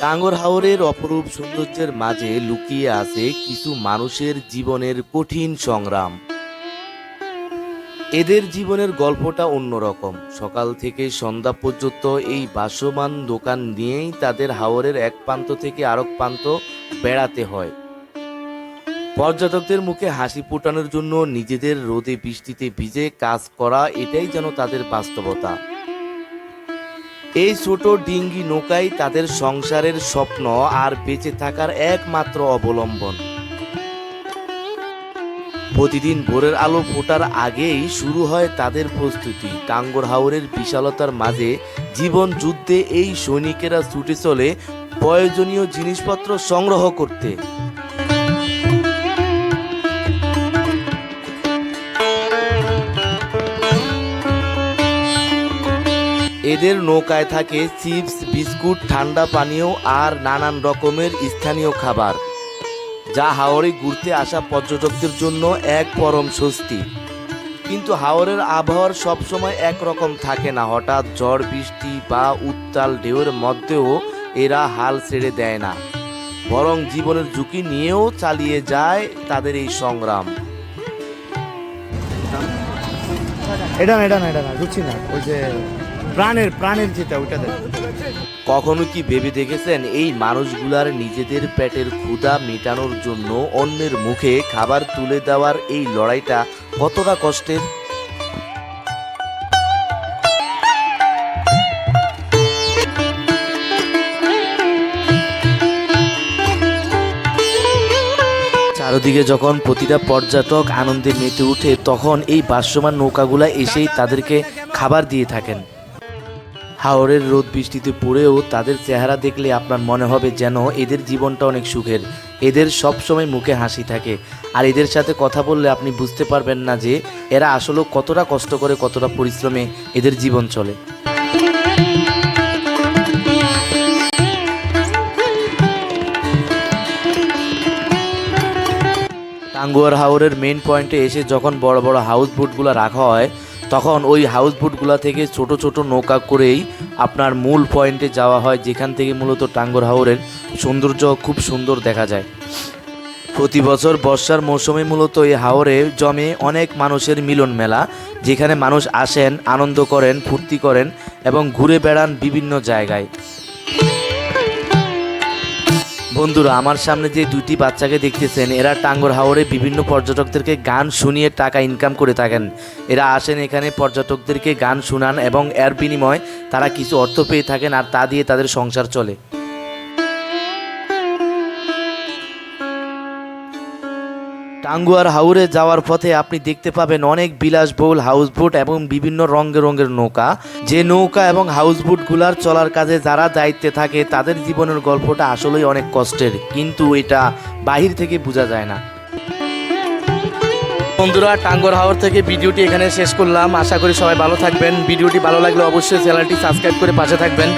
টাঙ্গুয়ার হাওরের অপরূপ সৌন্দর্যের মাঝে লুকিয়ে আছে কিছু মানুষের জীবনের কঠিন সংগ্রাম। এদের জীবনের গল্পটা অন্যরকম। সকাল থেকে সন্ধ্যা পর্যন্ত এই ভাসমান দোকান নিয়েই তাদের হাওরের এক প্রান্ত থেকে আরেক প্রান্ত বেড়াতে হয়। পর্যটকদের মুখে হাসি ফোটানোর জন্য নিজেদের রোদে বৃষ্টিতে ভিজে কাজ করা, এটাই যেন তাদের বাস্তবতা। এই ছোট ডিঙ্গি নৌকাই তাদের সংসারের স্বপ্ন আর বেঁচে থাকার একমাত্র অবলম্বন। প্রতিদিন ভোরের আলো ফোটার আগেই শুরু হয় তাদের প্রস্তুতি। টাঙ্গুয়ার হাওরের বিশালতার মাঝে জীবন যুদ্ধে এই সৈনিকেরা ছুটে চলে প্রয়োজনীয় জিনিসপত্র সংগ্রহ করতে। এদের নৌকায় থাকে চিপস, বিস্কুট, ঠান্ডা পানীয় আর নানান রকমের স্থানীয় খাবার, যা হাওরে ঘুরতে আসা পর্যটকদের জন্য এক পরম স্বস্তি। কিন্তু হাওরের আবহাওয়ার সবসময় একরকম থাকে না। হঠাৎ ঝড় বৃষ্টি বা উত্তাল ঢেউয়ের মধ্যেও এরা হাল ছেড়ে দেয় না, বরং জীবনের ঝুঁকি নিয়েও চালিয়ে যায় তাদের এই সংগ্রাম। এটা না, এটা না, এটা না, ঢুকছি না। ওই যে প্রাণের প্রাণের যেটা, ওইটা দেখ। কখনো কি ভেবে দেখেছেন এই মানুষগুলার নিজেদের পেটের ক্ষুধা মেটানোর জন্য অন্যের মুখে খাবার তুলে দেওয়ার এই লড়াইটা কতটা কষ্টের? চারদিকে যখন প্রতিটা পর্যটক আনন্দে মেতে উঠে, তখন এই ভাসমান নৌকাগুলা এসেই তাদেরকে খাবার দিয়ে থাকেন। হাওরের রোদ বৃষ্টিতে পড়েও তাদের চেহারা দেখলে আপনার মনে হবে যেন এদের জীবনটা অনেক সুখের। এদের সব সময় মুখে হাসি থাকে, আর এদের সাথে কথা বললে আপনি বুঝতে পারবেন না যে এরা আসলে কতটা কষ্ট করে, কতটা পরিশ্রমে এদের জীবন চলে। টাঙ্গুয়ার হাওরের মেইন পয়েন্টে এসে যখন বড় বড় হাউস বোটগুলো রাখা হয়, তখন ওই হাউস বোটগুলো থেকে ছোট ছোট নৌকা করেই আপনার মূল পয়েন্টে যাওয়া হয়, যেখান থেকে মূলত টাঙ্গুয়ার হাওরের সৌন্দর্য খুব সুন্দর দেখা যায়। প্রতি বছর বর্ষার মৌসুমে মূলত এই হাওরে জমে অনেক মানুষের মিলন মেলা, যেখানে মানুষ আসেন, আনন্দ করেন, ফুর্তি করেন এবং ঘুরে বেড়ান বিভিন্ন জায়গায়। বন্ধুরা, আমার সামনে যে দুইটি বাচ্চাকে দেখতেছেন, এরা টাঙ্গুয়ার হাওরে বিভিন্ন পর্যটকদেরকে গান শুনিয়ে টাকা ইনকাম করে থাকেন। এরা আসেন এখানে, পর্যটকদেরকে গান শুনান এবং এর বিনিময়ে তারা কিছু অর্থ পেয়ে থাকেন, আর তা দিয়ে তাদের সংসার চলে। টাঙ্গুয়ার হাওরে যাওয়ার পথে আপনি দেখতে পাবেন অনেক বিলাসবহুল হাউসবোট এবং বিভিন্ন রঙের রঙের নৌকা। যে নৌকা এবং হাউসবোটগুলার চলার কাজে যারা দায়িত্বে থাকে, তাদের জীবনের গল্পটা আসলেই অনেক কষ্টের, কিন্তু এটা বাহির থেকে বোঝা যায় না। বন্ধুরা, টাঙ্গুয়ার হাওর থেকে ভিডিওটি এখানে শেষ করলাম। আশা করি সবাই ভালো থাকবেন। ভিডিওটি ভালো লাগলে অবশ্যই চ্যানেলটি সাবস্ক্রাইব করে পাশে থাকবেন।